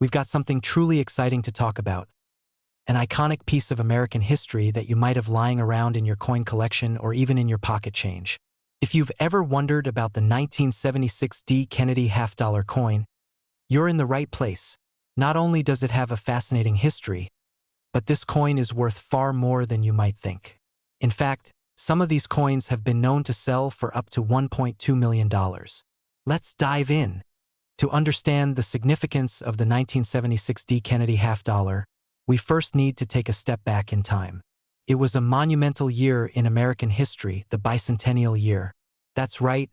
we've got something truly exciting to talk about. An iconic piece of American history that you might have lying around in your coin collection or even in your pocket change. If you've ever wondered about the 1976 D. Kennedy half-dollar coin, you're in the right place. Not only does it have a fascinating history, but this coin is worth far more than you might think. In fact, some of these coins have been known to sell for up to $1.2 million. Let's dive in. To understand the significance of the 1976 D. Kennedy half-dollar, we first need to take a step back in time. It was a monumental year in American history, the bicentennial year. That's right,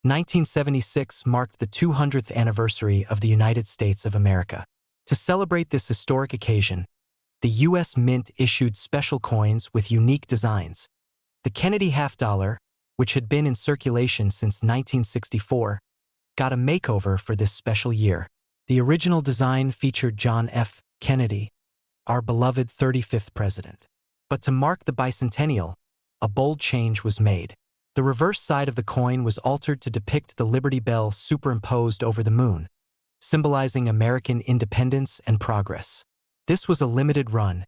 1976 marked the 200th anniversary of the United States of America. To celebrate this historic occasion, the U.S. Mint issued special coins with unique designs. The Kennedy half-dollar, which had been in circulation since 1964, got a makeover for this special year. The original design featured John F. Kennedy, our beloved 35th president. But to mark the bicentennial, a bold change was made. The reverse side of the coin was altered to depict the Liberty Bell superimposed over the moon, symbolizing American independence and progress. This was a limited run,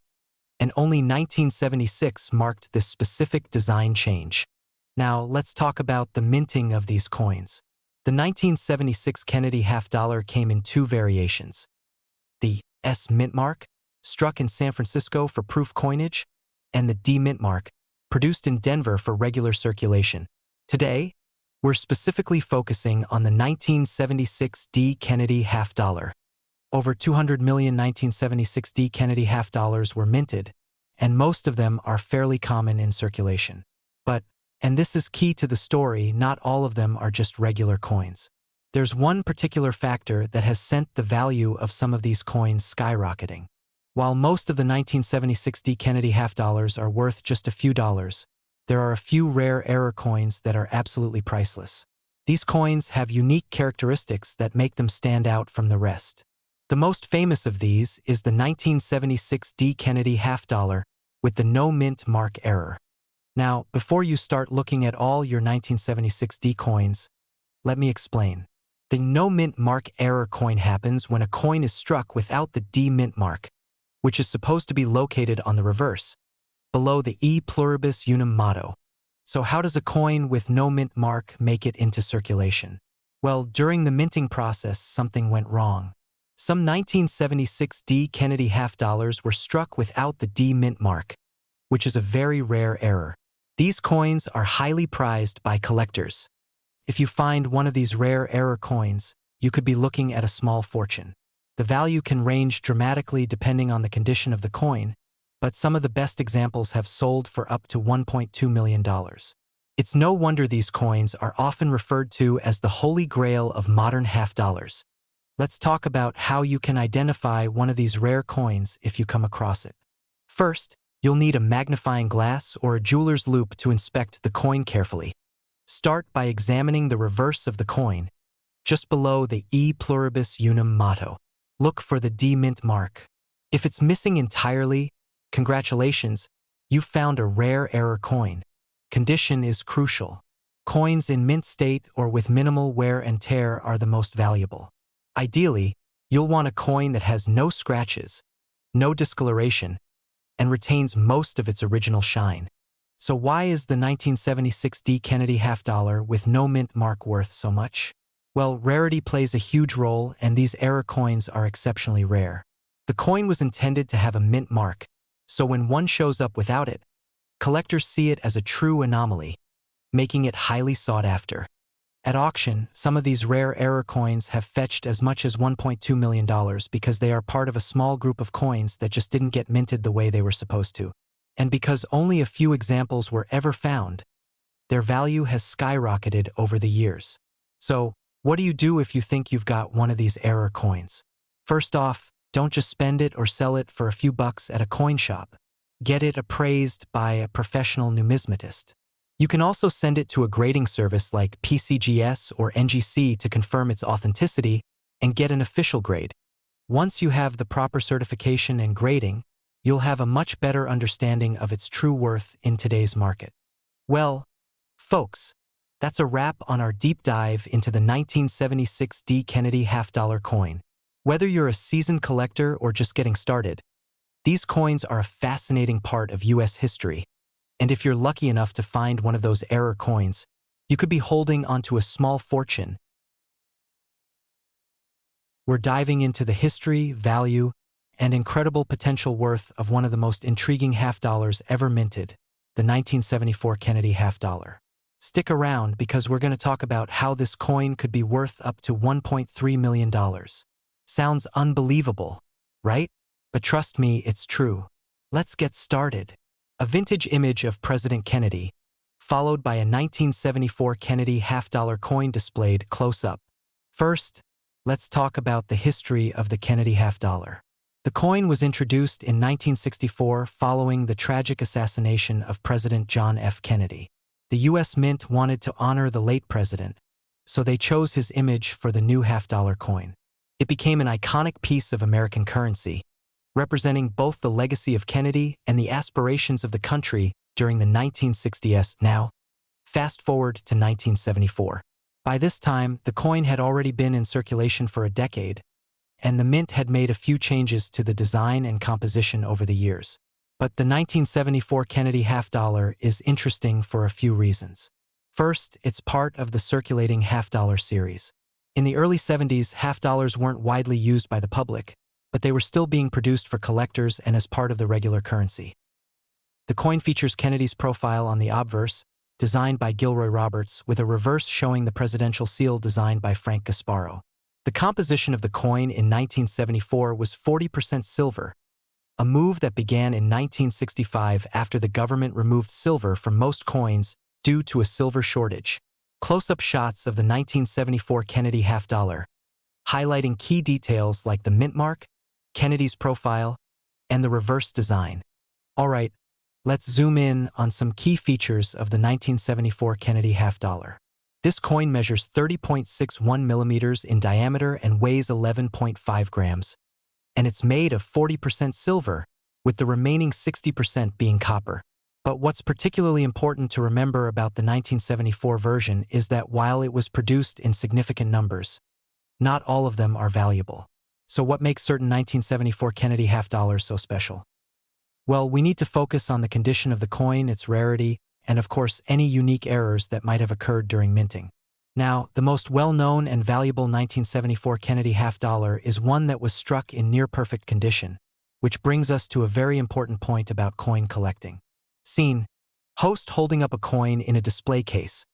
and only 1976 marked this specific design change. Now, let's talk about the minting of these coins. The 1976 Kennedy half-dollar came in two variations. The S mint mark, struck in San Francisco for proof coinage, and the D mint mark, produced in Denver for regular circulation. Today, we're specifically focusing on the 1976 D. Kennedy half-dollar. Over 200 million 1976 D. Kennedy half-dollars were minted, and most of them are fairly common in circulation. But, and this is key to the story, not all of them are just regular coins. There's one particular factor that has sent the value of some of these coins skyrocketing. While most of the 1976 D. Kennedy half-dollars are worth just a few dollars, there are a few rare error coins that are absolutely priceless. These coins have unique characteristics that make them stand out from the rest. The most famous of these is the 1976 D. Kennedy half-dollar with the no mint mark error. Now, before you start looking at all your 1976 D coins, let me explain. The no mint mark error coin happens when a coin is struck without the D mint mark, which is supposed to be located on the reverse, below the E pluribus unum motto. So how does a coin with no mint mark make it into circulation? Well, during the minting process, something went wrong. Some 1976 D. Kennedy half-dollars were struck without the D mint mark, which is a very rare error. These coins are highly prized by collectors. If you find one of these rare error coins, you could be looking at a small fortune. The value can range dramatically depending on the condition of the coin, but some of the best examples have sold for up to $1.2 million. It's no wonder these coins are often referred to as the holy grail of modern half-dollars. Let's talk about how you can identify one of these rare coins if you come across it. First, you'll need a magnifying glass or a jeweler's loupe to inspect the coin carefully. Start by examining the reverse of the coin, just below the E pluribus unum motto. Look for the D mint mark. If it's missing entirely, congratulations, you've found a rare error coin. Condition is crucial. Coins in mint state or with minimal wear and tear are the most valuable. Ideally, you'll want a coin that has no scratches, no discoloration, and retains most of its original shine. So why is the 1976 D. Kennedy half-dollar with no mint mark worth so much? Well, rarity plays a huge role, and these error coins are exceptionally rare. The coin was intended to have a mint mark, so when one shows up without it, collectors see it as a true anomaly, making it highly sought after. At auction, some of these rare error coins have fetched as much as $1.2 million because they are part of a small group of coins that just didn't get minted the way they were supposed to. And because only a few examples were ever found, their value has skyrocketed over the years. So, what do you do if you think you've got one of these error coins? First off, don't just spend it or sell it for a few bucks at a coin shop. Get it appraised by a professional numismatist. You can also send it to a grading service like PCGS or NGC to confirm its authenticity and get an official grade. Once you have the proper certification and grading, you'll have a much better understanding of its true worth in today's market. Well, folks, that's a wrap on our deep dive into the 1976 D. Kennedy half-dollar coin. Whether you're a seasoned collector or just getting started, these coins are a fascinating part of US history, and if you're lucky enough to find one of those error coins, you could be holding onto a small fortune. We're diving into the history, value, and incredible potential worth of one of the most intriguing half-dollars ever minted, the 1974 Kennedy half-dollar. Stick around because we're going to talk about how this coin could be worth up to $1.3 million. Sounds unbelievable, right? But trust me, it's true. Let's get started. A vintage image of President Kennedy, followed by a 1974 Kennedy half-dollar coin displayed close-up. First, let's talk about the history of the Kennedy half-dollar. The coin was introduced in 1964 following the tragic assassination of President John F. Kennedy. The U.S. Mint wanted to honor the late president, so they chose his image for the new half-dollar coin. It became an iconic piece of American currency, representing both the legacy of Kennedy and the aspirations of the country during the 1960s. Now, fast forward to 1974. By this time, the coin had already been in circulation for a decade, and the Mint had made a few changes to the design and composition over the years. But the 1974 Kennedy half-dollar is interesting for a few reasons. First, it's part of the circulating half-dollar series. In the early 70s, half-dollars weren't widely used by the public, but they were still being produced for collectors and as part of the regular currency. The coin features Kennedy's profile on the obverse, designed by Gilroy Roberts, with a reverse showing the presidential seal designed by Frank Gasparo. The composition of the coin in 1974 was 40% silver, a move that began in 1965 after the government removed silver from most coins due to a silver shortage. Close-up shots of the 1974 Kennedy half-dollar, highlighting key details like the mint mark, Kennedy's profile, and the reverse design. All right, let's zoom in on some key features of the 1974 Kennedy half-dollar. This coin measures 30.61 millimeters in diameter and weighs 11.5 grams. And it's made of 40% silver, with the remaining 60% being copper. But what's particularly important to remember about the 1974 version is that while it was produced in significant numbers, not all of them are valuable. So what makes certain 1974 Kennedy half-dollars so special? Well, we need to focus on the condition of the coin, its rarity, and of course any unique errors that might have occurred during minting. Now, the most well-known and valuable 1974 Kennedy half-dollar is one that was struck in near-perfect condition, which brings us to a very important point about coin collecting. Scene: host holding up a coin in a display case,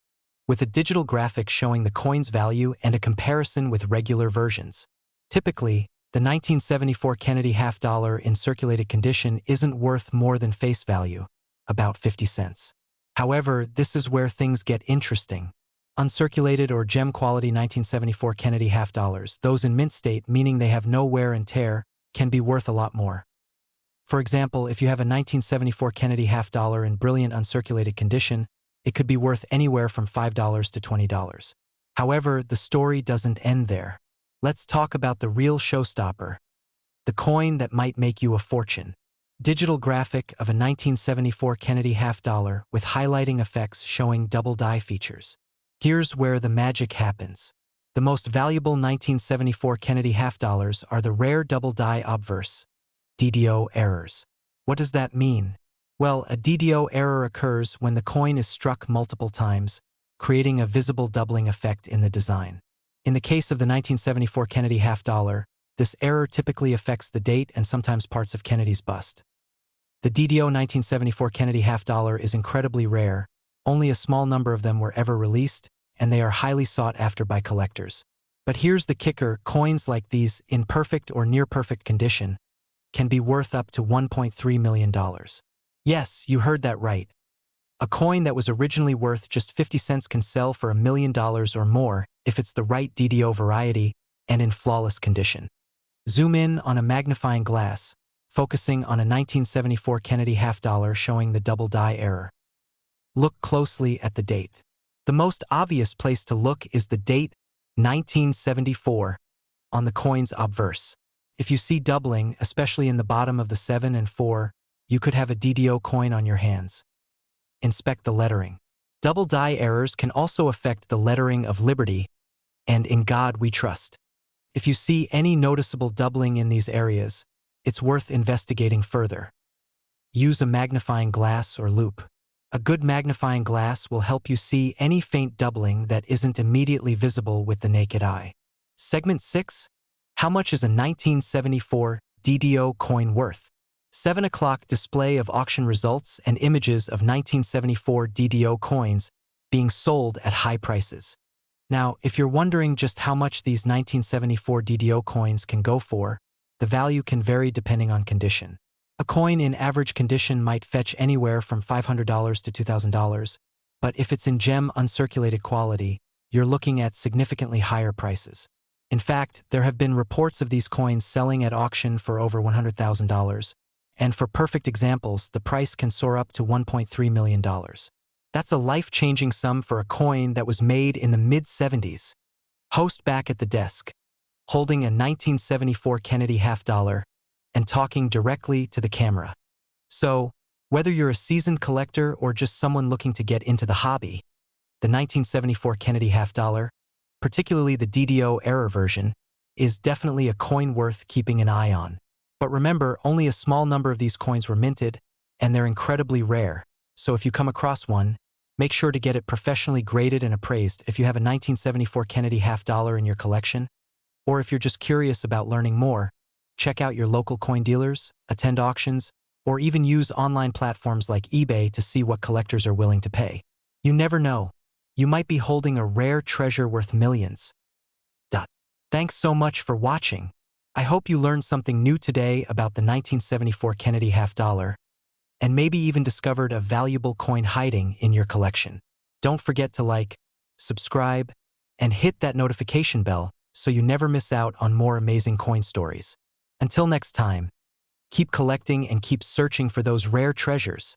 with a digital graphic showing the coin's value and a comparison with regular versions. Typically, the 1974 Kennedy half-dollar in circulated condition isn't worth more than face value, about 50 cents. However, this is where things get interesting. Uncirculated or gem quality 1974 Kennedy half-dollars, those in mint state, meaning they have no wear and tear, can be worth a lot more. For example, if you have a 1974 Kennedy half-dollar in brilliant uncirculated condition, it could be worth anywhere from $5 to $20. However, the story doesn't end there. Let's talk about the real showstopper, the coin that might make you a fortune. Digital graphic of a 1974 Kennedy half-dollar with highlighting effects showing double die features. Here's where the magic happens. The most valuable 1974 Kennedy half-dollars are the rare double die obverse, DDO errors. What does that mean? Well, a DDO error occurs when the coin is struck multiple times, creating a visible doubling effect in the design. In the case of the 1974 Kennedy half-dollar, this error typically affects the date and sometimes parts of Kennedy's bust. The DDO 1974 Kennedy half-dollar is incredibly rare. Only a small number of them were ever released, and they are highly sought after by collectors. But here's the kicker: coins like these, in perfect or near-perfect condition, can be worth up to $1.3 million. Yes, you heard that right. A coin that was originally worth just 50 cents can sell for $1 million or more if it's the right DDO variety and in flawless condition. Zoom in on a magnifying glass, focusing on a 1974 Kennedy half-dollar showing the double die error. Look closely at the date. The most obvious place to look is the date, 1974, on the coin's obverse. If you see doubling, especially in the bottom of the 7 and 4, you could have a DDO coin on your hands. Inspect the lettering. Double die errors can also affect the lettering of Liberty and In God We Trust. If you see any noticeable doubling in these areas, it's worth investigating further. Use a magnifying glass or loupe. A good magnifying glass will help you see any faint doubling that isn't immediately visible with the naked eye. Segment 6. How much is a 1974 DDO coin worth? 7 o'clock display of auction results and images of 1974 DDO coins being sold at high prices. Now, if you're wondering just how much these 1974 DDO coins can go for, the value can vary depending on condition. A coin in average condition might fetch anywhere from $500 to $2,000, but if it's in gem uncirculated quality, you're looking at significantly higher prices. In fact, there have been reports of these coins selling at auction for over $100,000, and for perfect examples, the price can soar up to $1.3 million. That's a life-changing sum for a coin that was made in the mid-70s. Host back at the desk, holding a 1974 Kennedy half-dollar and talking directly to the camera. So, whether you're a seasoned collector or just someone looking to get into the hobby, the 1974 Kennedy half-dollar, particularly the DDO era version, is definitely a coin worth keeping an eye on. But remember, only a small number of these coins were minted, and they're incredibly rare, so if you come across one, make sure to get it professionally graded and appraised if you have a 1974 Kennedy half-dollar in your collection, or if you're just curious about learning more, check out your local coin dealers, attend auctions, or even use online platforms like eBay to see what collectors are willing to pay. You never know. You might be holding a rare treasure worth millions. Thanks so much for watching. I hope you learned something new today about the 1974 Kennedy half-dollar, and maybe even discovered a valuable coin hiding in your collection. Don't forget to like, subscribe, and hit that notification bell so you never miss out on more amazing coin stories. Until next time, keep collecting and keep searching for those rare treasures.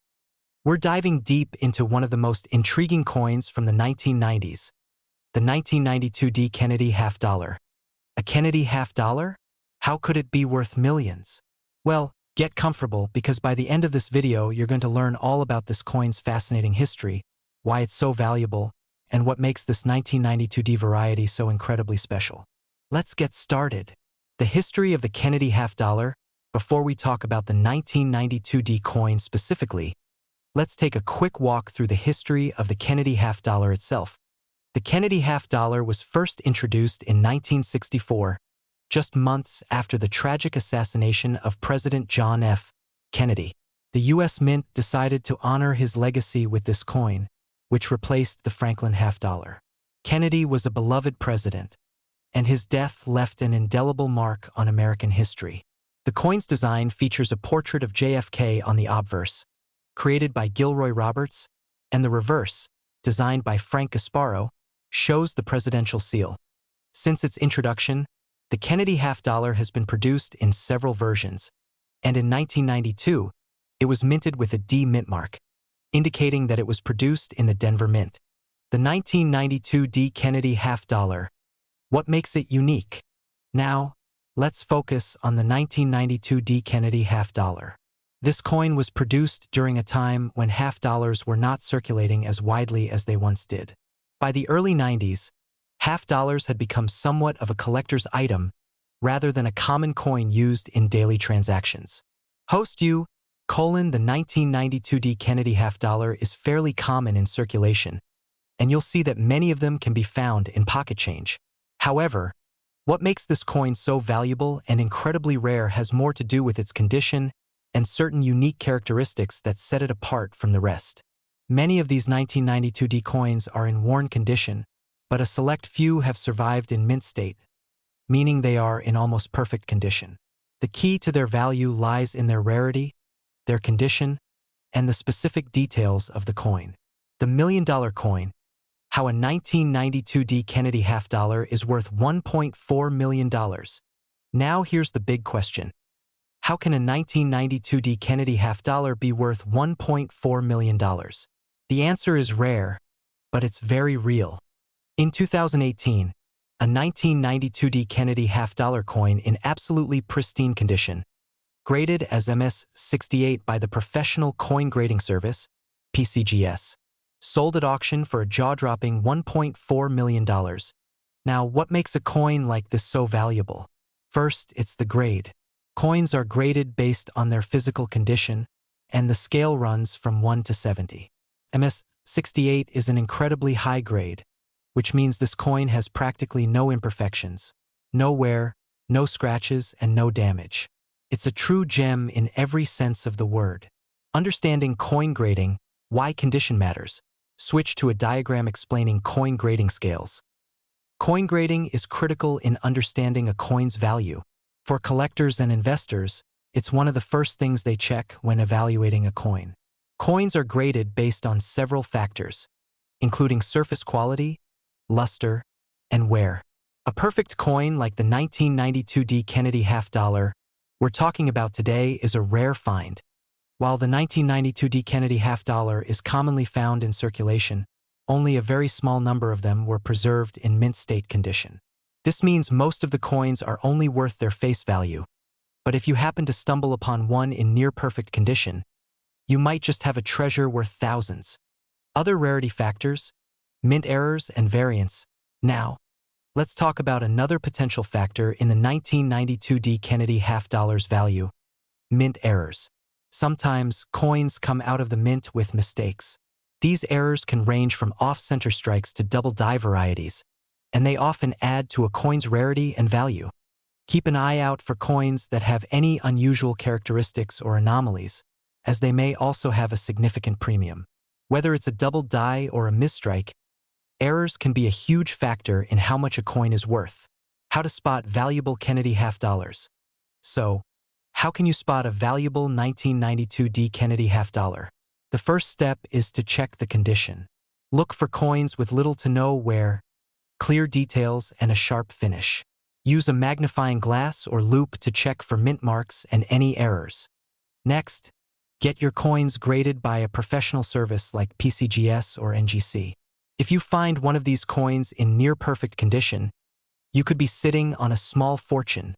We're diving deep into one of the most intriguing coins from the 1990s, the 1992 D Kennedy half-dollar. A Kennedy half-dollar? How could it be worth millions? Well, get comfortable because by the end of this video, you're going to learn all about this coin's fascinating history, why it's so valuable, and what makes this 1992 D variety so incredibly special. Let's get started. The history of the Kennedy half-dollar. Before we talk about the 1992 D coin specifically, let's take a quick walk through the history of the Kennedy half-dollar itself. The Kennedy half-dollar was first introduced in 1964, just months after the tragic assassination of President John F. Kennedy. The U.S. Mint decided to honor his legacy with this coin, which replaced the Franklin half-dollar. Kennedy was a beloved president, and his death left an indelible mark on American history. The coin's design features a portrait of JFK on the obverse, created by Gilroy Roberts, and the reverse, designed by Frank Gasparo, shows the presidential seal. Since its introduction, the Kennedy half-dollar has been produced in several versions, and in 1992, it was minted with a D mint mark, indicating that it was produced in the Denver Mint. The 1992 D Kennedy half-dollar. What makes it unique? Now, let's focus on the 1992 D Kennedy half-dollar. This coin was produced during a time when half-dollars were not circulating as widely as they once did. By the early 90s, half-dollars had become somewhat of a collector's item rather than a common coin used in daily transactions. The 1992 D Kennedy half-dollar is fairly common in circulation, and you'll see that many of them can be found in pocket change. However, what makes this coin so valuable and incredibly rare has more to do with its condition and certain unique characteristics that set it apart from the rest. Many of these 1992 D coins are in worn condition, but a select few have survived in mint state, meaning they are in almost perfect condition. The key to their value lies in their rarity, their condition, and the specific details of the coin. The $1 million coin. How a 1992 D Kennedy half-dollar is worth $1.4 million. Now here's the big question. How can a 1992 D Kennedy half-dollar be worth $1.4 million? The answer is rare, but it's very real. In 2018, a 1992 D Kennedy half-dollar coin in absolutely pristine condition, graded as MS-68 by the Professional Coin Grading Service, PCGS, sold at auction for a jaw-dropping $1.4 million. Now, what makes a coin like this so valuable? First, it's the grade. Coins are graded based on their physical condition, and the scale runs from 1 to 70. MS 68 is an incredibly high grade, which means this coin has practically no imperfections, no wear, no scratches, and no damage. It's a true gem in every sense of the word. Understanding coin grading, why condition matters. Switch to a diagram explaining coin grading scales. Coin grading is critical in understanding a coin's value. For collectors and investors, it's one of the first things they check when evaluating a coin. Coins are graded based on several factors, including surface quality, luster, and wear. A perfect coin like the 1992 Keenedy $50 we're talking about today is a rare find. While the 1992 Keenedy $50 is commonly found in circulation, only a very small number of them were preserved in mint state condition. This means most of the coins are only worth their face value, but if you happen to stumble upon one in near-perfect condition, you might just have a treasure worth thousands. Other rarity factors, mint errors and variants. Now, let's talk about another potential factor in the 1992 Keenedy $50's value, mint errors. Sometimes, coins come out of the mint with mistakes. These errors can range from off-center strikes to double-die varieties, and they often add to a coin's rarity and value. Keep an eye out for coins that have any unusual characteristics or anomalies, as they may also have a significant premium. Whether it's a double die or a misstrike, errors can be a huge factor in how much a coin is worth. How to spot valuable Keenedy $50. So, how can you spot a valuable 1992 Keenedy $50? The first step is to check the condition. Look for coins with little to no wear, clear details, and a sharp finish. Use a magnifying glass or loupe to check for mint marks and any errors. Next, get your coins graded by a professional service like PCGS or NGC. If you find one of these coins in near-perfect condition, you could be sitting on a small fortune.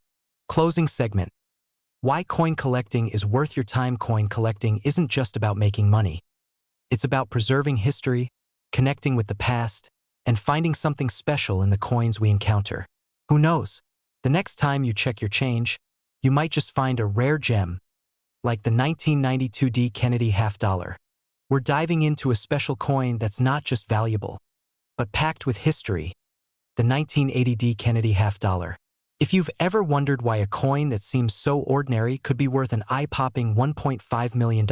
Closing segment. Why coin collecting is worth your time. Coin collecting isn't just about making money. It's about preserving history, connecting with the past, and finding something special in the coins we encounter. Who knows? The next time you check your change, you might just find a rare gem, like the 1992 Keenedy $50. We're diving into a special coin that's not just valuable, but packed with history, the 1980 Keenedy $50. If you've ever wondered why a coin that seems so ordinary could be worth an eye-popping $1.5 million,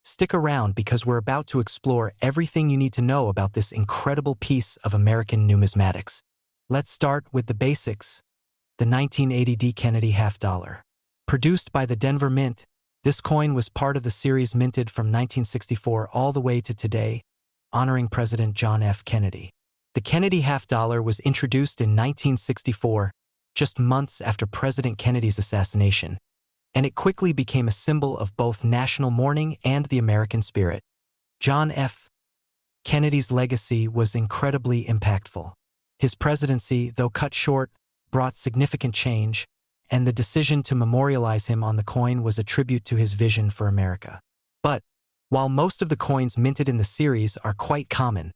stick around because we're about to explore everything you need to know about this incredible piece of American numismatics. Let's start with the basics. The 1980 Keenedy $50. Produced by the Denver Mint, this coin was part of the series minted from 1964 all the way to today, honoring President John F. Kennedy. The Keenedy $50 was introduced in 1964, just months after President Kennedy's assassination, and it quickly became a symbol of both national mourning and the American spirit. John F. Kennedy's legacy was incredibly impactful. His presidency, though cut short, brought significant change, and the decision to memorialize him on the coin was a tribute to his vision for America. But, while most of the coins minted in the series are quite common,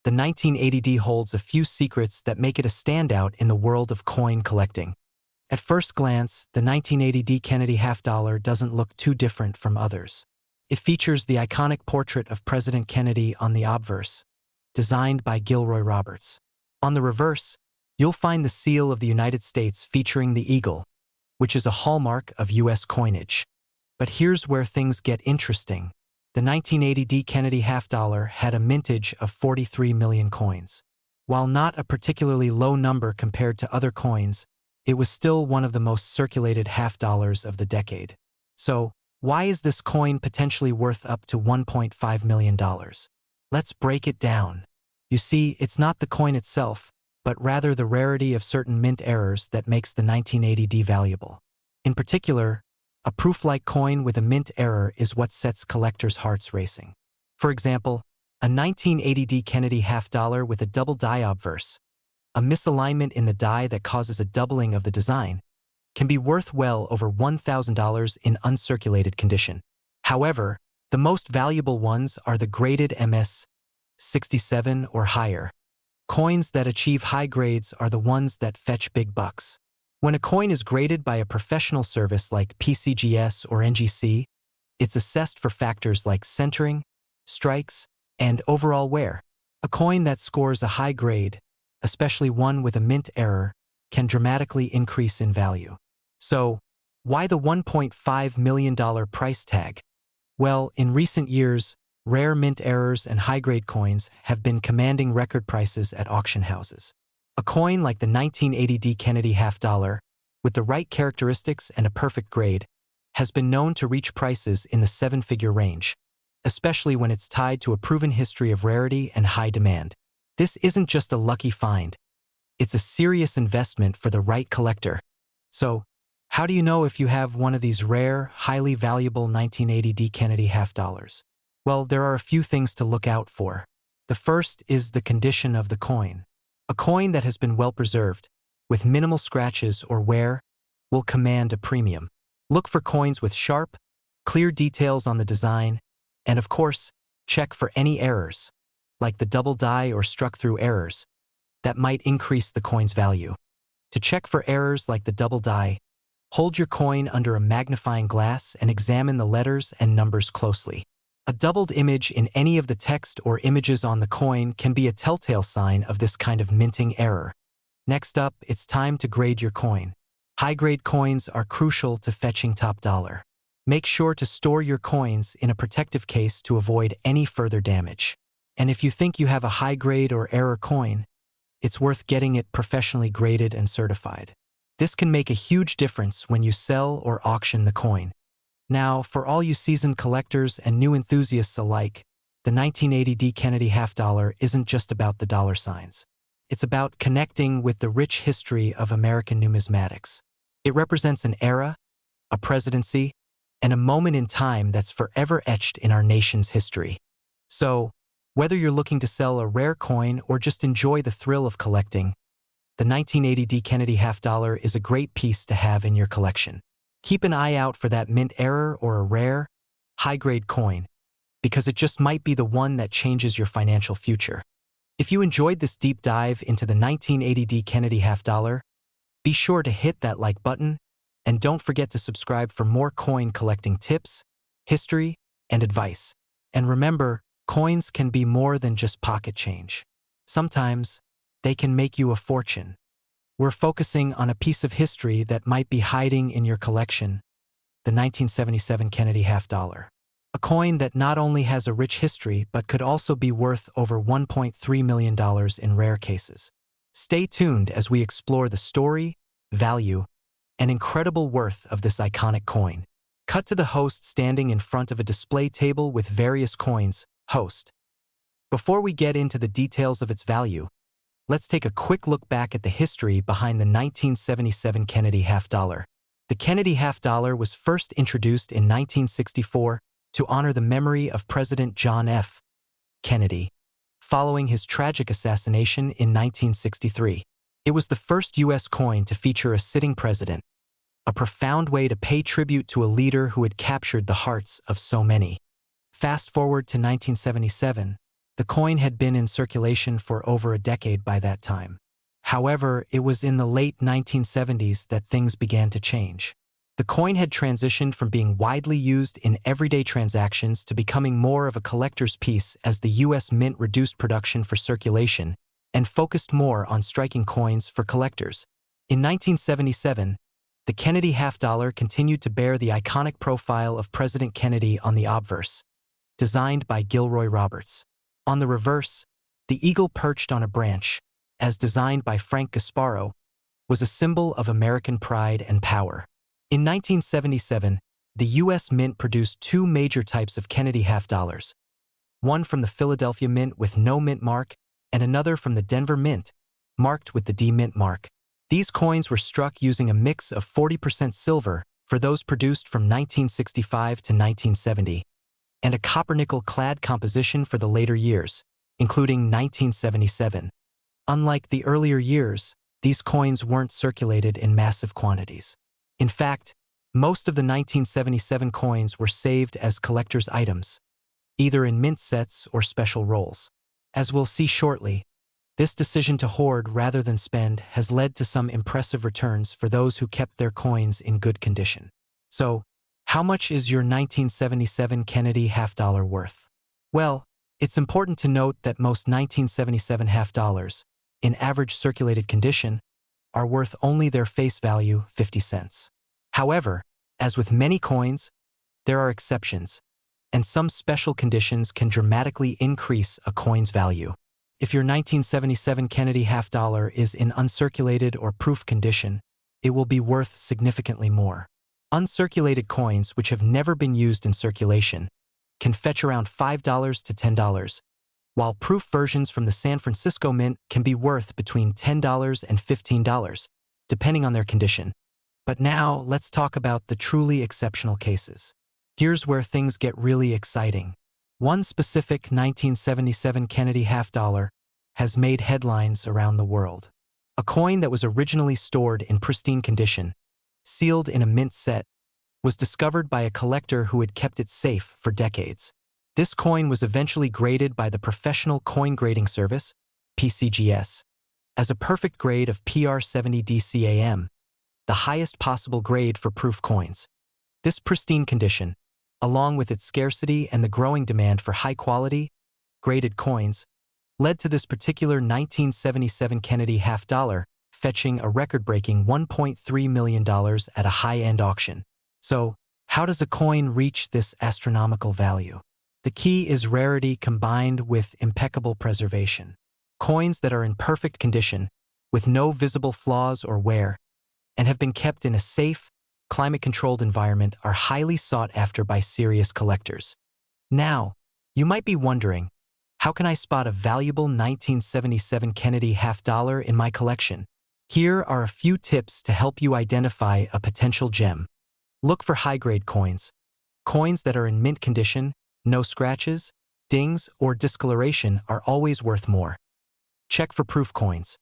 the 1980 holds a few secrets that make it a standout in the world of coin collecting. At first glance, the 1980 Keenedy $50 doesn't look too different from others. It features the iconic portrait of President Kennedy on the obverse, designed by Gilroy Roberts. On the reverse, you'll find the seal of the United States featuring the eagle, which is a hallmark of U.S. coinage. But here's where things get interesting. The 1980 Keenedy $50 had a mintage of 43 million coins. While not a particularly low number compared to other coins, it was still one of the most circulated $50 of the decade. So, why is this coin potentially worth up to $1.5 million? Let's break it down. You see, it's not the coin itself, but rather the rarity of certain mint errors that makes the 1980 valuable. In particular, a proof-like coin with a mint error is what sets collectors' hearts racing. For example, a 1980 Kennedy $50 with a double die obverse, a misalignment in the die that causes a doubling of the design, can be worth well over $1,000 in uncirculated condition. However, the most valuable ones are the graded MS 67 or higher, Coins that achieve high grades are the ones that fetch big bucks. When a coin is graded by a professional service like PCGS or NGC, it's assessed for factors like centering, strikes, and overall wear. A coin that scores a high grade, especially one with a mint error, can dramatically increase in value. So, why the $1.5 million price tag? Well, in recent years, rare mint errors and high-grade coins have been commanding record prices at auction houses. A coin like the 1980 Kennedy half-dollar, with the right characteristics and a perfect grade, has been known to reach prices in the seven-figure range, especially when it's tied to a proven history of rarity and high demand. This isn't just a lucky find. It's a serious investment for the right collector. So, how do you know if you have one of these rare, highly valuable 1980 Kennedy half-dollars? Well, there are a few things to look out for. The first is the condition of the coin. A coin that has been well preserved, with minimal scratches or wear, will command a premium. Look for coins with sharp, clear details on the design, and of course, check for any errors, like the double die or struck-through errors, that might increase the coin's value. To check for errors like the double die, hold your coin under a magnifying glass and examine the letters and numbers closely. A doubled image in any of the text or images on the coin can be a telltale sign of this kind of minting error. Next up, it's time to grade your coin. High-grade coins are crucial to fetching top dollar. Make sure to store your coins in a protective case to avoid any further damage. And if you think you have a high-grade or error coin, it's worth getting it professionally graded and certified. This can make a huge difference when you sell or auction the coin. Now, for all you seasoned collectors and new enthusiasts alike, the 1980 Kennedy half-dollar isn't just about the dollar signs. It's about connecting with the rich history of American numismatics. It represents an era, a presidency, and a moment in time that's forever etched in our nation's history. So, whether you're looking to sell a rare coin or just enjoy the thrill of collecting, the 1980 Kennedy half-dollar is a great piece to have in your collection. Keep an eye out for that mint error or a rare, high-grade coin, because it just might be the one that changes your financial future. If you enjoyed this deep dive into the 1980 Kennedy half-dollar, be sure to hit that like button, and don't forget to subscribe for more coin collecting tips, history, and advice. And remember, coins can be more than just pocket change. Sometimes, they can make you a fortune. We're focusing on a piece of history that might be hiding in your collection, the 1977 Kennedy half-dollar. A coin that not only has a rich history but could also be worth over $1.3 million in rare cases. Stay tuned as we explore the story, value, and incredible worth of this iconic coin. Cut to the host standing in front of a display table with various coins. Host. Before we get into the details of its value, let's take a quick look back at the history behind the 1977 Kennedy half-dollar. The Kennedy half-dollar was first introduced in 1964 to honor the memory of President John F. Kennedy, following his tragic assassination in 1963. It was the first U.S. coin to feature a sitting president, a profound way to pay tribute to a leader who had captured the hearts of so many. Fast forward to 1977, the coin had been in circulation for over a decade by that time. However, it was in the late 1970s that things began to change. The coin had transitioned from being widely used in everyday transactions to becoming more of a collector's piece as the U.S. Mint reduced production for circulation and focused more on striking coins for collectors. In 1977, the Kennedy half-dollar continued to bear the iconic profile of President Kennedy on the obverse, designed by Gilroy Roberts. On the reverse, the eagle perched on a branch, as designed by Frank Gasparo, was a symbol of American pride and power. In 1977, the U.S. Mint produced two major types of Kennedy half-dollars, one from the Philadelphia Mint with no mint mark and another from the Denver Mint, marked with the D Mint mark. These coins were struck using a mix of 40% silver for those produced from 1965 to 1970, and a copper-nickel clad composition for the later years, including 1977. Unlike the earlier years, these coins weren't circulated in massive quantities. In fact, most of the 1977 coins were saved as collector's items, either in mint sets or special rolls. As we'll see shortly, This decision to hoard rather than spend has led to some impressive returns for those who kept their coins in good condition. So, how much is your 1977 Kennedy half-dollar worth? Well, it's important to note that most 1977 half-dollars, in average circulated condition, are worth only their face value, 50 cents. However, as with many coins, there are exceptions, and some special conditions can dramatically increase a coin's value. If your 1977 Kennedy half-dollar is in uncirculated or proof condition, it will be worth significantly more. Uncirculated coins, which have never been used in circulation, can fetch around $5 to $10, while proof versions from the San Francisco Mint can be worth between $10 and $15, depending on their condition. But now, let's talk about the truly exceptional cases. Here's where things get really exciting. One specific 1977 Kennedy half-dollar has made headlines around the world. A coin that was originally stored in pristine condition, sealed in a mint set, was discovered by a collector who had kept it safe for decades. This coin was eventually graded by the Professional Coin Grading Service, PCGS, as a perfect grade of PR70 DCAM, the highest possible grade for proof coins. This pristine condition, along with its scarcity and the growing demand for high-quality, graded coins, led to this particular 1977 Kennedy half-dollar fetching a record-breaking $1.3 million at a high-end auction. So, how does a coin reach this astronomical value? The key is rarity combined with impeccable preservation. Coins that are in perfect condition, with no visible flaws or wear, and have been kept in a safe, climate-controlled environment are highly sought after by serious collectors. Now, you might be wondering, how can I spot a valuable 1977 Kennedy half-dollar in my collection? Here are a few tips to help you identify a potential gem. Look for high-grade coins. Coins that are in mint condition, no scratches, dings, or discoloration are always worth more. Check for proof coins.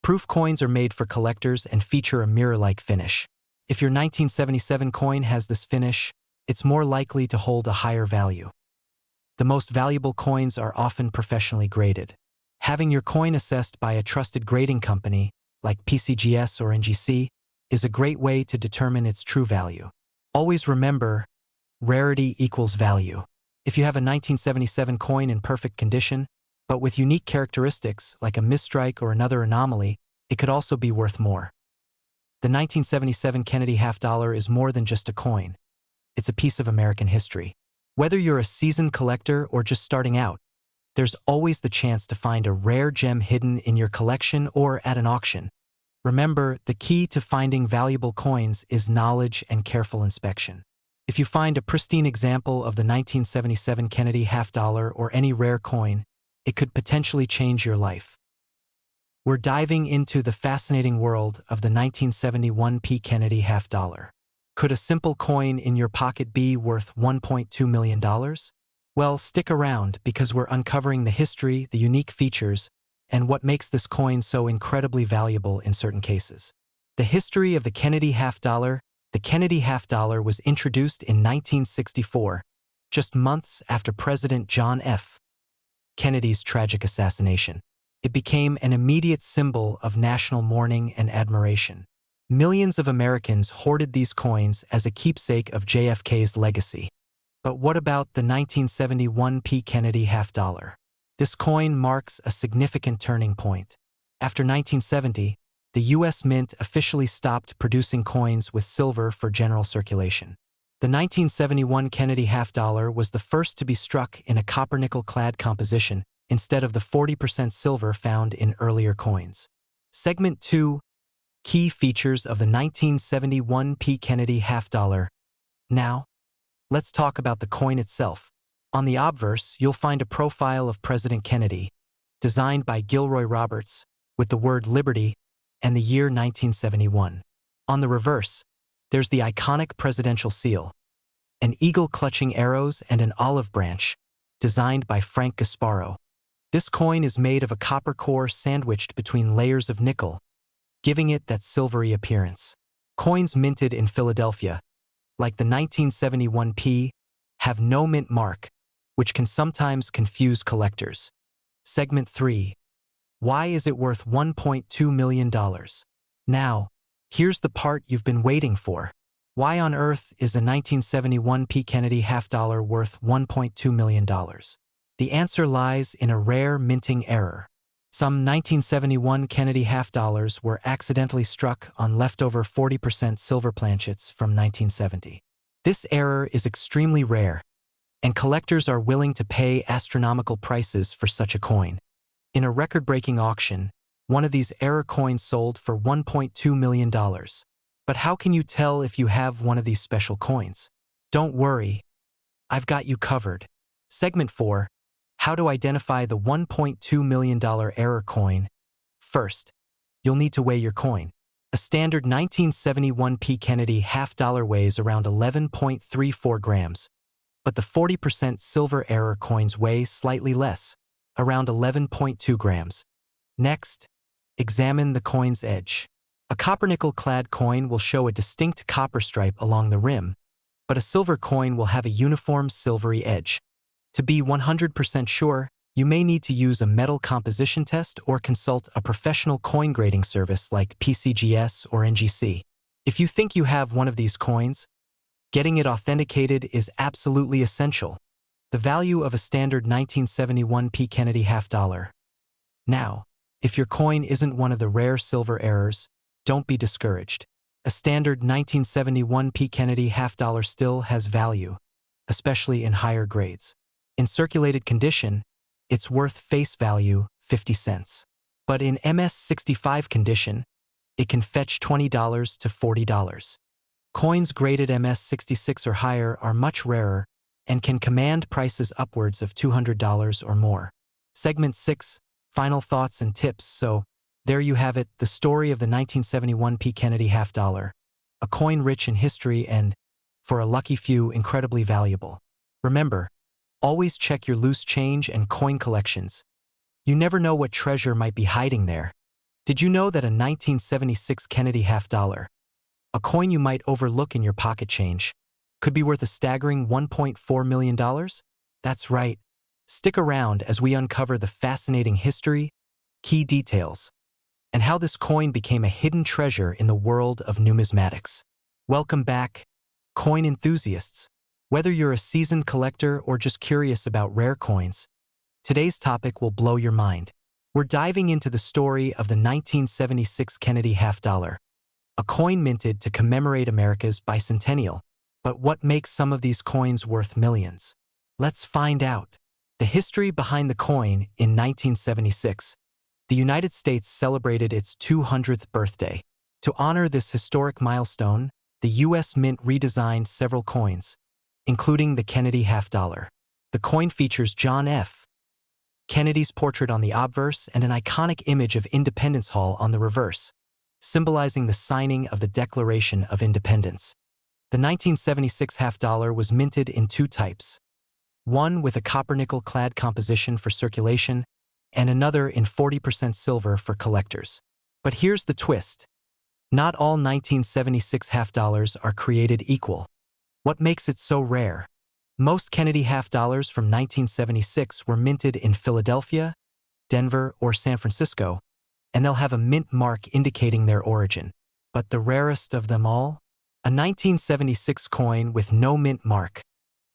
Proof coins are made for collectors and feature a mirror-like finish. If your 1977 coin has this finish, it's more likely to hold a higher value. The most valuable coins are often professionally graded. Having your coin assessed by a trusted grading company, like PCGS or NGC, is a great way to determine its true value. Always remember, rarity equals value. If you have a 1977 coin in perfect condition, but with unique characteristics like a misstrike or another anomaly, it could also be worth more. The 1977 Kennedy half-dollar is more than just a coin. It's a piece of American history. Whether you're a seasoned collector or just starting out, there's always the chance to find a rare gem hidden in your collection or at an auction. Remember, the key to finding valuable coins is knowledge and careful inspection. If you find a pristine example of the 1977 Kennedy half-dollar or any rare coin, it could potentially change your life. We're diving into the fascinating world of the 1971 P. Kennedy half-dollar. Could a simple coin in your pocket be worth $1.2 million? Well, stick around because we're uncovering the history, the unique features, and what makes this coin so incredibly valuable in certain cases. The history of the Kennedy half-dollar. The Kennedy half-dollar was introduced in 1964, just months after President John F. Kennedy's tragic assassination. It became an immediate symbol of national mourning and admiration. Millions of Americans hoarded these coins as a keepsake of JFK's legacy. But what about the 1971 P. Kennedy half-dollar? This coin marks a significant turning point. After 1970, the U.S. Mint officially stopped producing coins with silver for general circulation. The 1971 Kennedy half-dollar was the first to be struck in a copper-nickel-clad composition instead of the 40% silver found in earlier coins. Segment 2. Key features of the 1971 P. Kennedy half-dollar. Now, let's talk about the coin itself. On the obverse, you'll find a profile of President Kennedy, designed by Gilroy Roberts, with the word Liberty and the year 1971. On the reverse, there's the iconic presidential seal, an eagle clutching arrows and an olive branch, designed by Frank Gasparo. This coin is made of a copper core sandwiched between layers of nickel, giving it that silvery appearance. Coins minted in Philadelphia, like the 1971 P, have no mint mark, which can sometimes confuse collectors. Segment 3. Why is it worth $1.2 million? Now, here's the part you've been waiting for. Why on earth is a 1971 P. Kennedy half-dollar worth $1.2 million? The answer lies in a rare minting error. Some 1971 Kennedy half-dollars were accidentally struck on leftover 40% silver planchets from 1970. This error is extremely rare, and collectors are willing to pay astronomical prices for such a coin. In a record-breaking auction, one of these error coins sold for $1.2 million. But how can you tell if you have one of these special coins? Don't worry, I've got you covered. Segment 4. How to identify the $1.2 million error coin. First, you'll need to weigh your coin. A standard 1971 P. Kennedy half-dollar weighs around 11.34 grams, but the 40% silver error coins weigh slightly less, around 11.2 grams. Next, examine the coin's edge. A copper-nickel-clad coin will show a distinct copper stripe along the rim, but a silver coin will have a uniform silvery edge. To be 100% sure, you may need to use a metal composition test or consult a professional coin grading service like PCGS or NGC. If you think you have one of these coins, getting it authenticated is absolutely essential. The value of a standard 1971 P. Kennedy half-dollar. Now, if your coin isn't one of the rare silver errors, don't be discouraged. A standard 1971 P. Kennedy half-dollar still has value, especially in higher grades. In circulated condition, it's worth face value 50 cents. But in MS-65 condition, it can fetch $20 to $40. Coins graded MS-66 or higher are much rarer and can command prices upwards of $200 or more. Segment 6. Final thoughts and tips. So, there you have it, the story of the 1971 P. Kennedy half-dollar. A coin rich in history and, for a lucky few, incredibly valuable. Remember, always check your loose change and coin collections. You never know what treasure might be hiding there. Did you know that a 1976 Kennedy half-dollar, a coin you might overlook in your pocket change, could be worth a staggering $1.4 million? That's right. Stick around as we uncover the fascinating history, key details, and how this coin became a hidden treasure in the world of numismatics. Welcome back, coin enthusiasts. Whether you're a seasoned collector or just curious about rare coins, today's topic will blow your mind. We're diving into the story of the 1976 Kennedy half-dollar, a coin minted to commemorate America's bicentennial. But what makes some of these coins worth millions? Let's find out. The history behind the coin. In 1976, the United States celebrated its 200th birthday. To honor this historic milestone, the U.S. Mint redesigned several coins, including the Kennedy half-dollar. The coin features John F. Kennedy's portrait on the obverse and an iconic image of Independence Hall on the reverse, symbolizing the signing of the Declaration of Independence. The 1976 half-dollar was minted in two types, one with a copper-nickel-clad composition for circulation, and another in 40% silver for collectors. But here's the twist. Not all 1976 half-dollars are created equal. What makes it so rare? Most Kennedy half-dollars from 1976 were minted in Philadelphia, Denver, or San Francisco, and they'll have a mint mark indicating their origin. But the rarest of them all? A 1976 coin with no mint mark.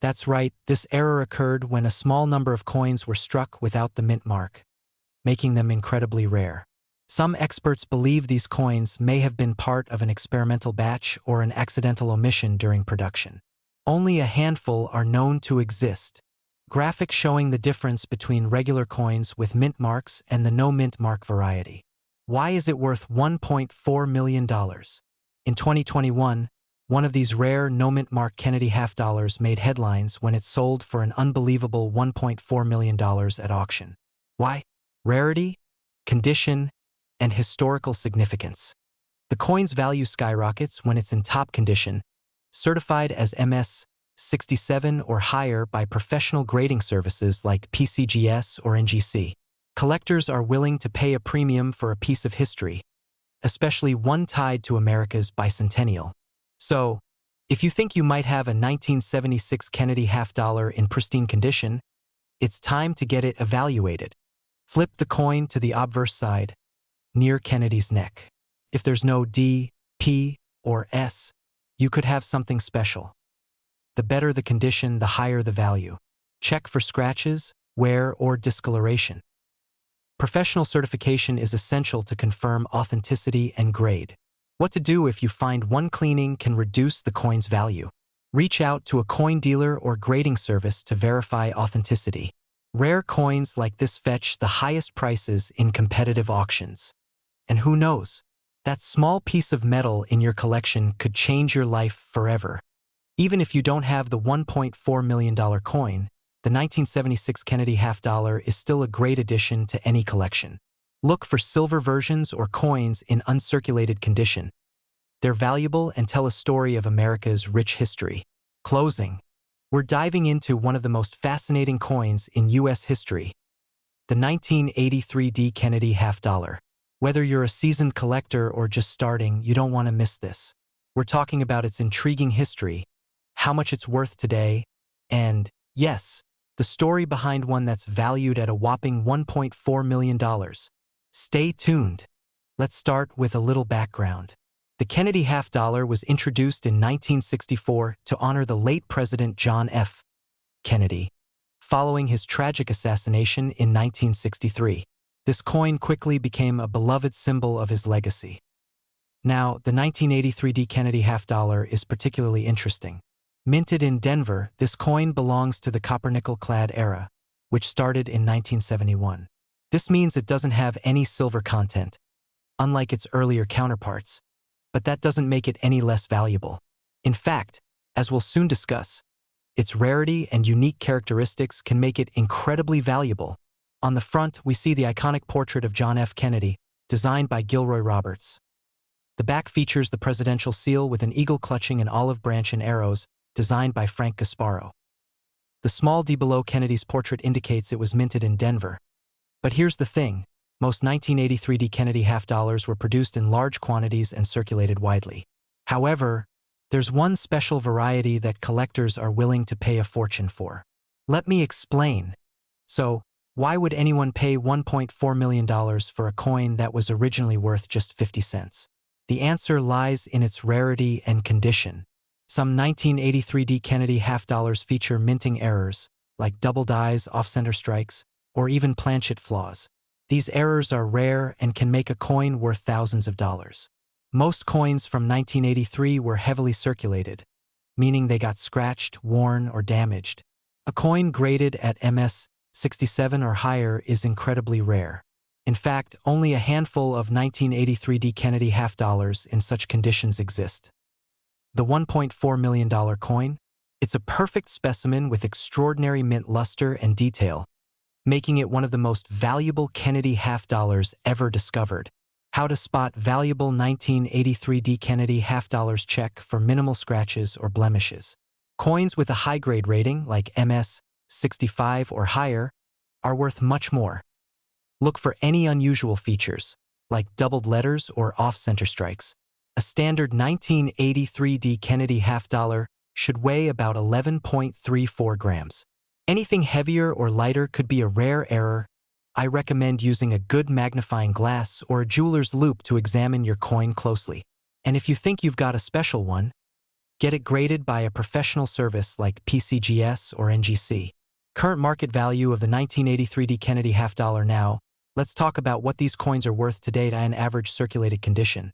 That's right, this error occurred when a small number of coins were struck without the mint mark, making them incredibly rare. Some experts believe these coins may have been part of an experimental batch or an accidental omission during production. Only a handful are known to exist. Graphics showing the difference between regular coins with mint marks and the no mint mark variety. Why is it worth $1.4 million? In 2021, one of these rare no-mint mark Kennedy half-dollars made headlines when it sold for an unbelievable $1.4 million at auction. Why? Rarity, condition, and historical significance. The coin's value skyrockets when it's in top condition, certified as MS-67 or higher by professional grading services like PCGS or NGC. Collectors are willing to pay a premium for a piece of history, especially one tied to America's bicentennial. So, if you think you might have a 1976 Kennedy half-dollar in pristine condition, it's time to get it evaluated. Flip the coin to the obverse side, near Kennedy's neck. If there's no D, P, or S, you could have something special. The better the condition, the higher the value. Check for scratches, wear, or discoloration. Professional certification is essential to confirm authenticity and grade. What to do if you find one cleaning can reduce the coin's value? Reach out to a coin dealer or grading service to verify authenticity. Rare coins like this fetch the highest prices in competitive auctions. And who knows? That small piece of metal in your collection could change your life forever. Even if you don't have the $1.4 million coin, the 1976 Kennedy half-dollar is still a great addition to any collection. Look for silver versions or coins in uncirculated condition. They're valuable and tell a story of America's rich history. Closing. We're diving into one of the most fascinating coins in U.S. history, the 1983 D. Kennedy half-dollar. Whether you're a seasoned collector or just starting, you don't want to miss this. We're talking about its intriguing history, how much it's worth today, and, yes, the story behind one that's valued at a whopping $1.4 million. Stay tuned. Let's start with a little background. The Kennedy half-dollar was introduced in 1964 to honor the late President John F. Kennedy, following his tragic assassination in 1963. This coin quickly became a beloved symbol of his legacy. Now, the 1983 D. Kennedy half-dollar is particularly interesting. Minted in Denver, this coin belongs to the copper-nickel-clad era, which started in 1971. This means it doesn't have any silver content, unlike its earlier counterparts, but that doesn't make it any less valuable. In fact, as we'll soon discuss, its rarity and unique characteristics can make it incredibly valuable. On the front, we see the iconic portrait of John F. Kennedy, designed by Gilroy Roberts. The back features the presidential seal with an eagle clutching an olive branch and arrows, designed by Frank Gasparo. The small D below Kennedy's portrait indicates it was minted in Denver. But here's the thing, most 1983 D. Kennedy half-dollars were produced in large quantities and circulated widely. However, there's one special variety that collectors are willing to pay a fortune for. Let me explain. So, why would anyone pay $1.4 million for a coin that was originally worth just 50 cents? The answer lies in its rarity and condition. Some 1983 D. Kennedy half-dollars feature minting errors, like double dies, off-center strikes, or even planchet flaws. These errors are rare and can make a coin worth thousands of dollars. Most coins from 1983 were heavily circulated, meaning they got scratched, worn, or damaged. A coin graded at MS 67 or higher is incredibly rare. In fact, only a handful of 1983 D. Kennedy half-dollars in such conditions exist. The $1.4 million coin? It's a perfect specimen with extraordinary mint luster and detail, making it one of the most valuable Kennedy half-dollars ever discovered. How to spot valuable 1983 D. Kennedy half-dollars. Check for minimal scratches or blemishes. Coins with a high-grade rating, like MS 65 or higher, are worth much more. Look for any unusual features, like doubled letters or off-center strikes. A standard 1983 D. Kennedy half-dollar should weigh about 11.34 grams. Anything heavier or lighter could be a rare error. I recommend using a good magnifying glass or a jeweler's loupe to examine your coin closely. And if you think you've got a special one, get it graded by a professional service like PCGS or NGC. Current market value of the 1983 D. Kennedy half-dollar. Now, let's talk about what these coins are worth today in an average circulated condition.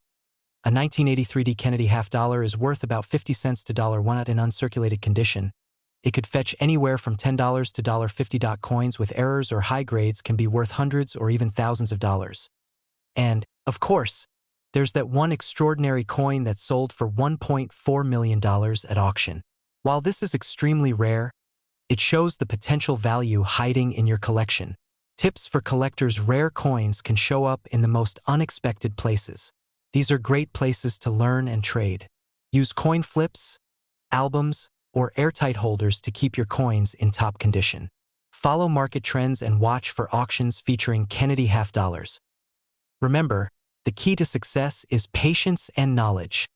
A 1983 D. Kennedy half-dollar is worth about 50 cents to $1 in uncirculated condition. It could fetch anywhere from $10 to $50. Coins with errors or high grades can be worth hundreds or even thousands of dollars. And, of course, there's that one extraordinary coin that sold for $1.4 million at auction. While this is extremely rare, it shows the potential value hiding in your collection. Tips for collectors: rare coins can show up in the most unexpected places. These are great places to learn and trade. Use coin flips, albums, or airtight holders to keep your coins in top condition. Follow market trends and watch for auctions featuring Kennedy half-dollars. Remember, the key to success is patience and knowledge.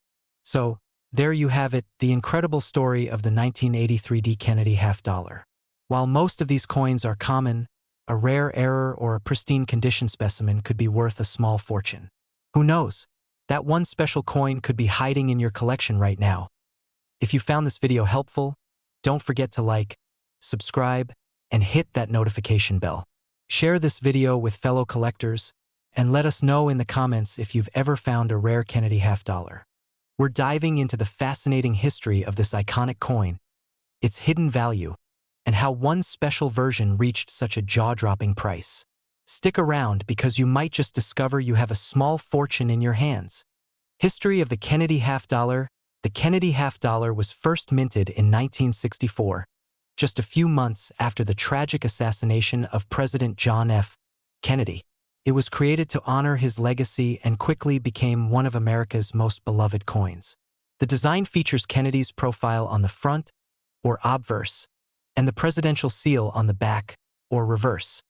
So, there you have it, the incredible story of the 1983 D. Kennedy half-dollar. While most of these coins are common, A rare error or a pristine condition specimen could be worth a small fortune. Who knows? That one special coin could be hiding in your collection right now. If you found this video helpful, don't forget to like, subscribe, and hit that notification bell. Share this video with fellow collectors, and let us know in the comments if you've ever found a rare Keenedy half-dollar. We're diving into the fascinating history of this iconic coin, its hidden value, and how one special version reached such a jaw-dropping price. Stick around because you might just discover you have a small fortune in your hands. History of the Keenedy half-dollar. The Keenedy half-dollar was first minted in 1964, just a few months after the tragic assassination of President John F. Kennedy. It was created to honor his legacy and quickly became one of America's most beloved coins. The design features Kennedy's profile on the front, or obverse, and the presidential seal on the back, or reverse.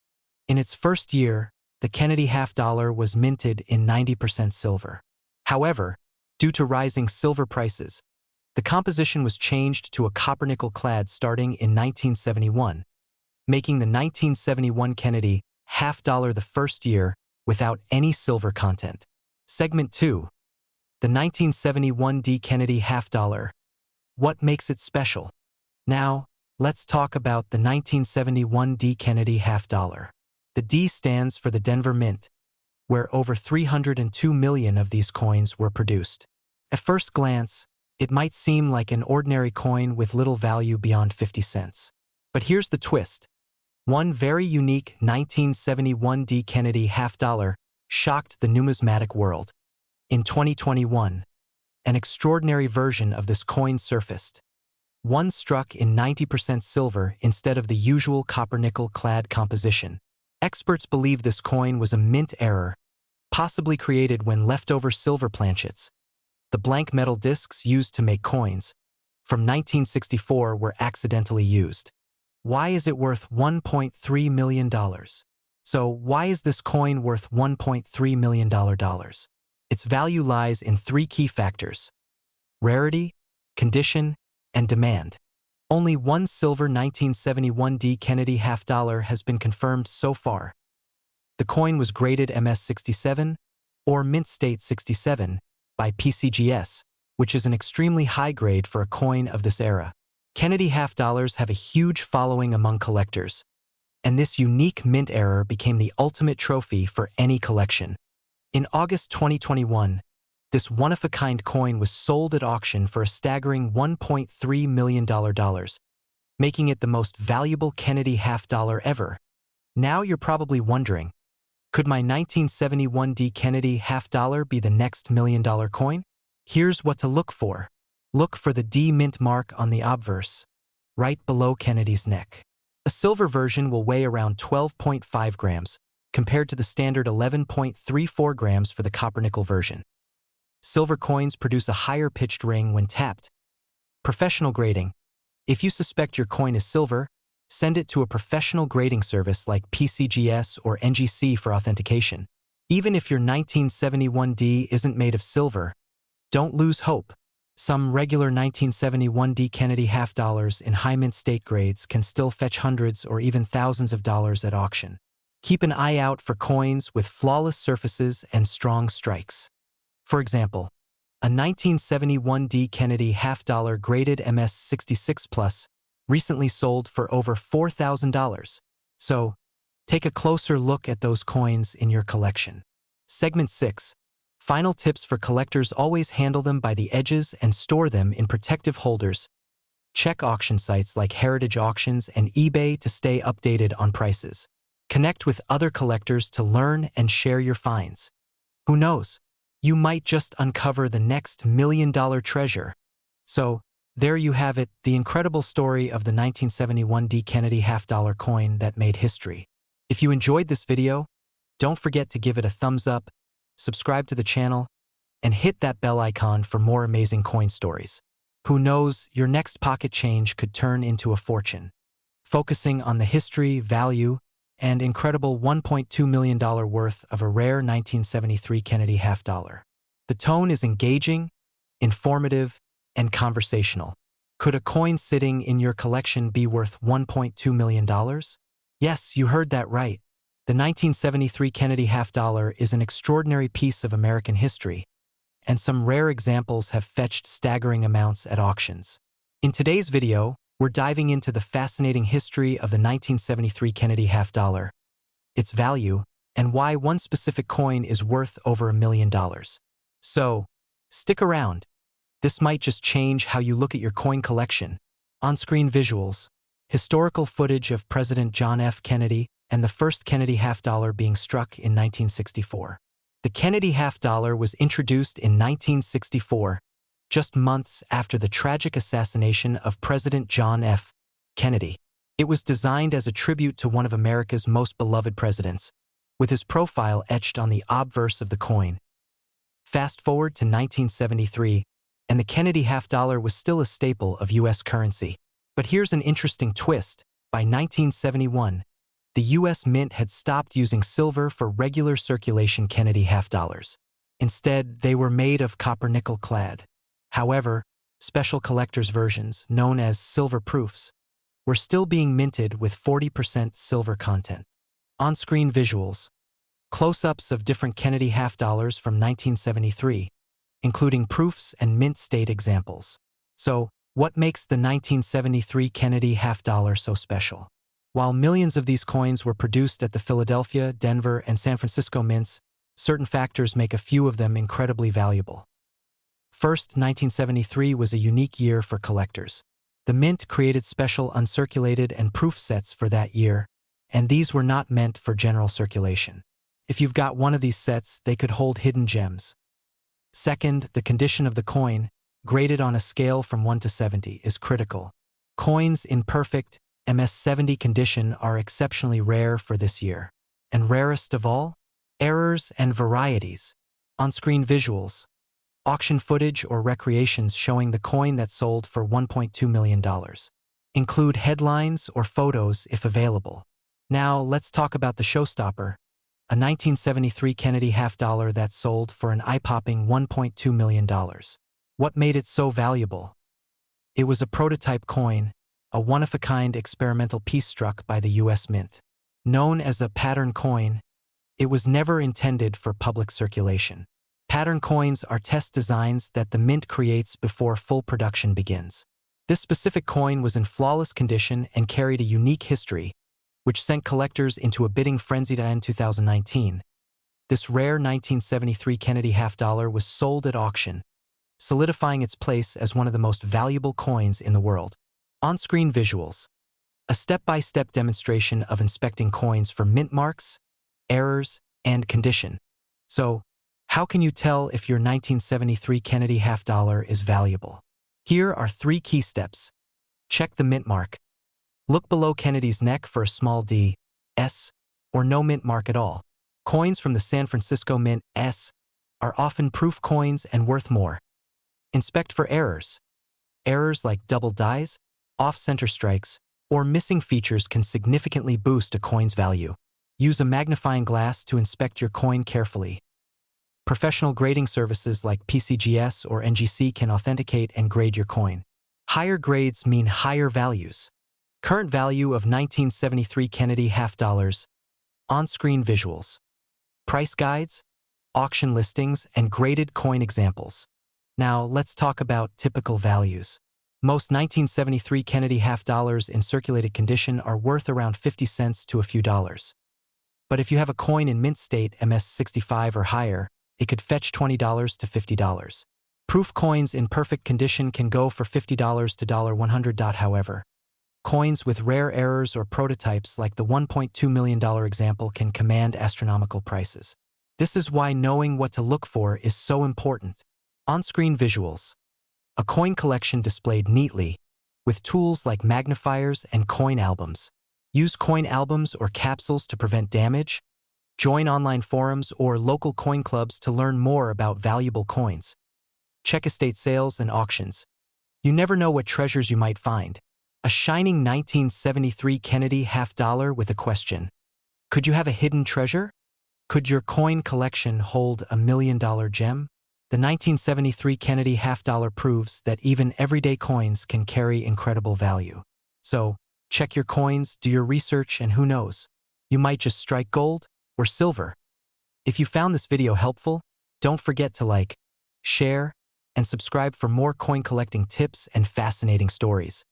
In its first year, the Kennedy half-dollar was minted in 90% silver. However, due to rising silver prices, the composition was changed to a copper-nickel clad starting in 1971, making the 1971 Kennedy half-dollar the first year without any silver content. Segment 2. The 1971 D Kennedy half-dollar. What makes it special? Now, let's talk about the 1971 D Kennedy half-dollar. The D stands for the Denver Mint, where over 302 million of these coins were produced. At first glance, it might seem like an ordinary coin with little value beyond 50 cents. But here's the twist. One very unique 1971 D Kennedy half-dollar shocked the numismatic world. In 2021, an extraordinary version of this coin surfaced. One struck in 90% silver instead of the usual copper-nickel clad composition. Experts believe this coin was a mint error, possibly created when leftover silver planchets, the blank metal discs used to make coins, from 1964 were accidentally used. Why is it worth $1.3 million? So why is this coin worth $1.3 million? Its value lies in three key factors: rarity, condition, and demand. Only one silver 1971 D Kennedy half-dollar has been confirmed so far. The coin was graded MS67, or Mint State 67, by PCGS, which is an extremely high grade for a coin of this era. Kennedy half-dollars have a huge following among collectors, and this unique mint error became the ultimate trophy for any collection. In August 2021, this one-of-a-kind coin was sold at auction for a staggering $1.3 million, making it the most valuable Kennedy half-dollar ever. Now you're probably wondering, could my 1971 D Kennedy half-dollar be the next million-dollar coin? Here's what to look for. Look for the D mint mark on the obverse, right below Kennedy's neck. A silver version will weigh around 12.5 grams, compared to the standard 11.34 grams for the copper-nickel version. Silver coins produce a higher pitched ring when tapped. Professional grading. If you suspect your coin is silver, send it to a professional grading service like PCGS or NGC for authentication. Even if your 1971 D isn't made of silver, don't lose hope. Some regular 1971 D Kennedy half-dollars in high mint state grades can still fetch hundreds or even thousands of dollars at auction. Keep an eye out for coins with flawless surfaces and strong strikes. For example, a 1971 D Kennedy half-dollar graded MS66 Plus recently sold for over $4,000. So, take a closer look at those coins in your collection. Segment 6. Final tips for collectors: always handle them by the edges and store them in protective holders. Check auction sites like Heritage Auctions and eBay to stay updated on prices. Connect with other collectors to learn and share your finds. Who knows? You might just uncover the next million-dollar treasure. So, there you have it, the incredible story of the 1971 D Kennedy half-dollar coin that made history. If you enjoyed this video, don't forget to give it a thumbs up, subscribe to the channel, and hit that bell icon for more amazing coin stories. Who knows, your next pocket change could turn into a fortune. Focusing on the history, value, and incredible $1.2 million worth of a rare 1973 Kennedy half-dollar. The tone is engaging, informative, and conversational. Could a coin sitting in your collection be worth $1.2 million? Yes, you heard that right. The 1973 Kennedy half-dollar is an extraordinary piece of American history, and some rare examples have fetched staggering amounts at auctions. In today's video, we're diving into the fascinating history of the 1973 Kennedy half-dollar, its value, and why one specific coin is worth over $1 million. So, stick around. This might just change how you look at your coin collection. On-screen visuals, historical footage of President John F. Kennedy and the first Kennedy half-dollar being struck in 1964. The Kennedy half-dollar was introduced in 1964, just months after the tragic assassination of President John F. Kennedy. It was designed as a tribute to one of America's most beloved presidents, with his profile etched on the obverse of the coin. Fast forward to 1973, and the Kennedy half-dollar was still a staple of U.S. currency. But here's an interesting twist. By 1971, the U.S. Mint had stopped using silver for regular circulation Kennedy half-dollars. Instead, they were made of copper-nickel clad. However, special collector's versions, known as silver proofs, were still being minted with 40% silver content. On-screen visuals, close-ups of different Kennedy half-dollars from 1973, including proofs and mint state examples. So, what makes the 1973 Kennedy half-dollar so special? While millions of these coins were produced at the Philadelphia, Denver, and San Francisco mints, certain factors make a few of them incredibly valuable. First, 1973 was a unique year for collectors. The Mint created special uncirculated and proof sets for that year, and these were not meant for general circulation. If you've got one of these sets, they could hold hidden gems. Second, the condition of the coin, graded on a scale from 1 to 70, is critical. Coins in perfect MS-70 condition are exceptionally rare for this year. And rarest of all, errors and varieties. On-screen visuals, auction footage or recreations showing the coin that sold for $1.2 million. Include headlines or photos if available. Now, let's talk about the showstopper, a 1973 Kennedy half-dollar that sold for an eye-popping $1.2 million. What made it so valuable? It was a prototype coin, a one-of-a-kind experimental piece struck by the U.S. Mint. Known as a pattern coin, it was never intended for public circulation. Pattern coins are test designs that the Mint creates before full production begins. This specific coin was in flawless condition and carried a unique history, which sent collectors into a bidding frenzy. In 2019, this rare 1973 Kennedy half-dollar was sold at auction, solidifying its place as one of the most valuable coins in the world. On-screen visuals, a step-by-step demonstration of inspecting coins for mint marks, errors, and condition. So, how can you tell if your 1973 Kennedy half-dollar is valuable? Here are 3 key steps. Check the mint mark. Look below Kennedy's neck for a small D, S, or no mint mark at all. Coins from the San Francisco Mint S are often proof coins and worth more. Inspect for errors. Errors like double dies, off-center strikes, or missing features can significantly boost a coin's value. Use a magnifying glass to inspect your coin carefully. Professional grading services like PCGS or NGC can authenticate and grade your coin. Higher grades mean higher values. Current value of 1973 Kennedy half-dollars. On-screen visuals, price guides, auction listings, and graded coin examples. Now, let's talk about typical values. Most 1973 Kennedy half-dollars in circulated condition are worth around 50 cents to a few dollars. But if you have a coin in mint state MS-65 or higher, it could fetch $20 to $50. Proof coins in perfect condition can go for $50 to $100. However, coins with rare errors or prototypes like the $1.2 million example can command astronomical prices. This is why knowing what to look for is so important. On-screen visuals, a coin collection displayed neatly, with tools like magnifiers and coin albums. Use coin albums or capsules to prevent damage. Join online forums or local coin clubs to learn more about valuable coins. Check estate sales and auctions. You never know what treasures you might find. A shining 1973 Kennedy half-dollar with a question. Could you have a hidden treasure? Could your coin collection hold a $1 million gem? The 1973 Kennedy half-dollar proves that even everyday coins can carry incredible value. So, Check your coins, do your research, and who knows, you might just strike gold or silver. If you found this video helpful, don't forget to like, share, and subscribe for more coin collecting tips and fascinating stories.